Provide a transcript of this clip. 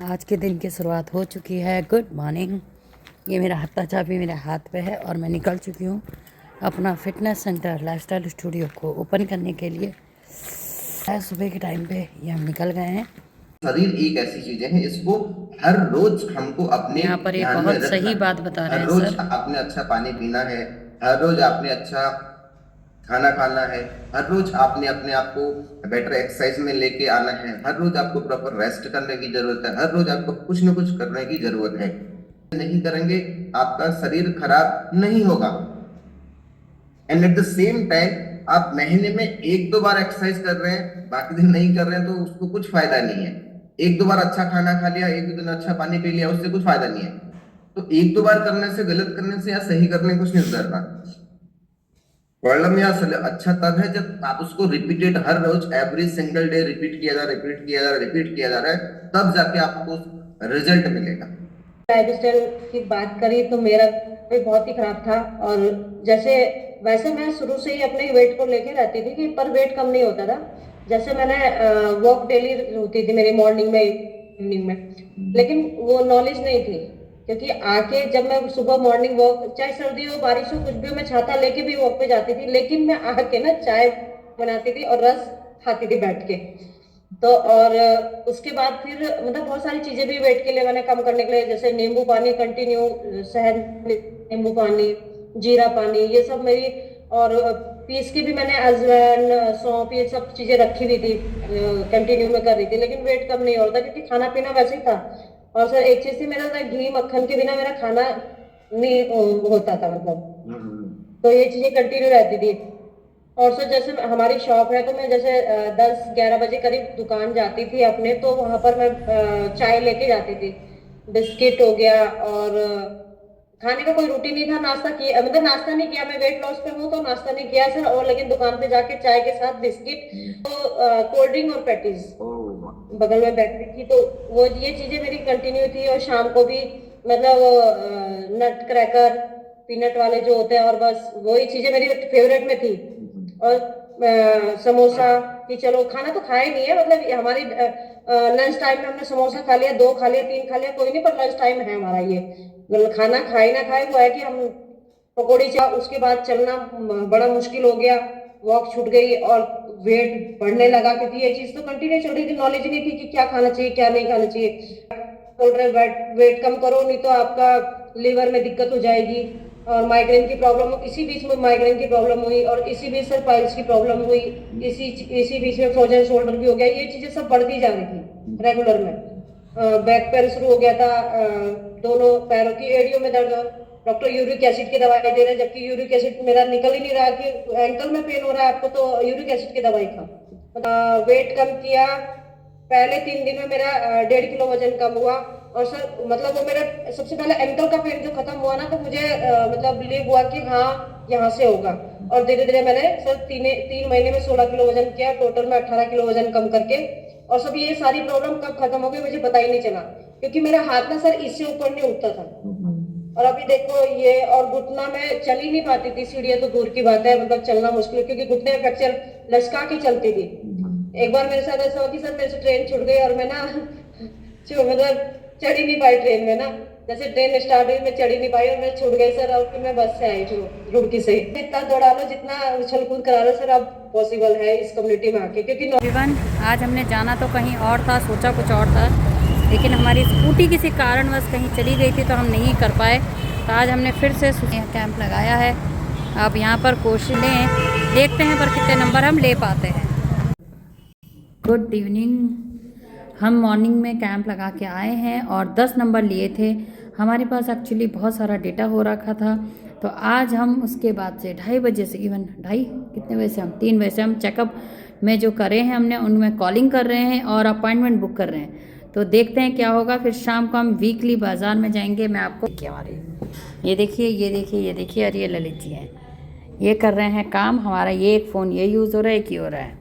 आज के दिन की शुरुआत हो चुकी है। Good morning. ये मेरा हत्था चाबी मेरे हाथ पे है और मैं निकल चुकी हूँ अपना फिटनेस सेंटर लाइफस्टाइल स्टूडियो को ओपन करने के लिए। सुबह के टाइम पे ये हम निकल गए हैं। शरीर एक ऐसी चीज है, इसको हर रोज हमको अपने यहाँ पर ये ध्यान में बहुत रखना सही है। बात बता रहे हर हैं रोज सर। आपने अच्छा पानी पीना है, हर रोज आपने अच्छा खाना खाना है, हर रोज आपने अपने आप को बेटर एक्सरसाइज में लेके आना है, हर रोज आपको प्रॉपर रेस्ट करने की जरूरत है, हर रोज आपको कुछ न कुछ करने की जरूरत है। नहीं करेंगे, आपका शरीर खराब नहीं होगा। And at the same time आप महीने में एक दो बार एक्सरसाइज कर रहे हैं, बाकी दिन नहीं कर रहे हैं, तो उसको कुछ फायदा नहीं है। एक दो बार अच्छा खाना खा लिया, एक दो दिन अच्छा पानी पी लिया, उससे कुछ फायदा नहीं है। तो एक दो बार करने से, गलत करने से या सही करने कुछ नहीं सुधरना। प्रॉब्लम या अच्छा तब है जब आप उसको रिपीटेड हर रोज एवरी सिंगल डे रिपीट किया जा रहा है, रिपीट किया जा रहा है, रिपीट किया जा रहा है, तब जाके आपको रिजल्ट मिलेगा। लाइफस्टाइल की बात करी तो मेरा भी बहुत ही खराब था। और जैसे वैसे मैं शुरू से ही अपने वेट को लेके रहती थी कि पर वेट कम नहीं होता था। जैसे मैंने वॉक डेली होती थी मेरी मॉर्निंग में इवनिंग में, लेकिन वो नॉलेज नहीं थी। क्योंकि आके जब मैं सुबह मॉर्निंग वॉक, चाहे सर्दी हो बारिश हो कुछ भी हो, मैं छाता लेके भी वॉक पे जाती थी, लेकिन मैं आके ना चाय बनाती थी और रस खाती थी बैठ के। तो और उसके बाद फिर मतलब बहुत सारी चीजें भी वेट के लिए मैंने कम करने के लिए, जैसे नींबू पानी कंटिन्यू, शहद नींबू पानी, जीरा पानी, ये सब मेरी। और पीस की भी मैंने अजवाइन, सौंफ, ये सब चीजें रखी हुई थी, कंटिन्यू में कर रही थी, लेकिन वेट कम नहीं हो रहा था क्योंकि खाना पीना वैसे ही था। और सर एक चीज थी, मेरा था घी मक्खन के बिना मेरा खाना नहीं होता था, मतलब तो ये चीजें कंटिन्यू रहती थी। और सर जैसे हमारी शॉप है तो मैं जैसे 10-11 बजे करीब दुकान जाती थी अपने, तो वहां पर मैं चाय लेके जाती थी, बिस्किट हो गया। और खाने का कोई रूटीन नहीं था, नाश्ता किया मतलब नाश्ता नहीं किया, मैं वेट लॉस पे हूँ तो नाश्ता नहीं किया सर। और लेकिन दुकान पे जाके चाय के साथ बिस्किट, तो कोल्ड ड्रिंक और पैटीज बगल में बैठती थी, तो वो ये चीजें मेरी कंटिन्यू थी। और शाम को भी मतलब नट क्रैकर, पीनट वाले जो होते हैं, और बस वही चीजें मेरी फेवरेट में थी। और समोसा, कि चलो खाना तो खाया ही नहीं है, मतलब हमारी लंच टाइम में हमने समोसा खा लिया, 2 खा लिया, 3 खा लिया, कोई नहीं, पर लंच टाइम है हमारा ये। मतलब खाना खाए ना खाए, वो है कि हम पकौड़ी चाय, उसके बाद चलना बड़ा मुश्किल हो गया, वॉक छूट गई और वेट बढ़ने लगा, क्योंकि ये चीज तो कंटिन्यू चल रही थी, नॉलेज नहीं थी कि क्या खाना चाहिए क्या नहीं खाना चाहिए। बोल रहे वेट कम करो, नहीं तो आपका लिवर में दिक्कत हो जाएगी। और माइग्रेन की प्रॉब्लम हो, इसी बीच में माइग्रेन की प्रॉब्लम हुई, और इसी बीच सर पाइल्स की प्रॉब्लम हुई, इसी बीच में फ्रोजन शोल्डर भी हो गया। ये चीजें सब बढ़ती जा रही थी रेगुलर में। बैक पेन शुरू हो गया था, दोनों पैरों की एड़ियों में दर्द। डॉक्टर यूरिक एसिड की दवाई दे रहे हैं, जबकि यूरिक एसिड मेरा निकल ही नहीं रहा कि एंकल में पेन हो रहा है आपको तो यूरिक एसिड की दवाई खा। वेट कम किया, पहले 3 दिन में मेरा 1.5 किलो वजन कम हुआ। और सर मतलब वो मेरा सबसे पहले एंकल का पेन जो खत्म हुआ ना, तो मुझे मतलब बिलीव हुआ कि हाँ यहाँ से होगा। और धीरे धीरे मैंने सर 3 महीने में 16 किलो वजन किया, टोटल में 18 किलो वजन कम करके। और सब ये सारी प्रॉब्लम कब खत्म हो गई मुझे पता ही नहीं चला, क्योंकि मेरा हाथ ना सर इससे ऊपर नहीं उठता था। और अभी देखो ये, और घुटना में चल ही नहीं पाती थी, सीढ़ियां तो दूर की बात है, मतलब चलना मुश्किल, क्योंकि घुटने में फ्रैक्चर लचका के चलती थी। एक बार मेरे साथ ऐसा हुआ कि सर मेरे से ट्रेन छूट गई और मैं ना मतलब चढ़ ही नहीं पाई ट्रेन में ना। जैसे ट्रेन स्टार्ट हुई मैं चढ़ ही नहीं पाई और मैं छूट गई सर। और फिर मैं बस से आई फिर रुड़की से। जितना दौड़ा लो, जितना उछल कूद करा लो सर, अब पॉसिबल है इस कम्युनिटी में आके, क्योंकि एवरीवन, आज हमने जाना तो कहीं और था, सोचा कुछ और था, लेकिन हमारी स्कूटी किसी कारणवश कहीं चली गई थी तो हम नहीं कर पाए। तो आज हमने फिर से कैंप लगाया है। अब यहाँ पर कोशिश लें, देखते हैं पर कितने नंबर हम ले पाते हैं। Good evening. हम मॉर्निंग में कैंप लगा के आए हैं और 10 नंबर लिए थे। हमारे पास एक्चुअली बहुत सारा डेटा हो रखा था, तो आज हम उसके बाद से 2:30 बजे से, इवन कितने बजे से, हम 3 बजे से हम चेकअप में जो करे हैं हमने, उनमें कॉलिंग कर रहे हैं और अपॉइंटमेंट बुक कर रहे हैं। तो देखते हैं क्या होगा। फिर शाम को हम वीकली बाज़ार में जाएंगे। मैं आपको हमारे ये देखिए, ये देखिए, ये देखिए, और ये ललित जी हैं, ये कर रहे हैं काम। हमारा ये एक फ़ोन ये यूज़ हो रहा है, एक ही हो रहा है।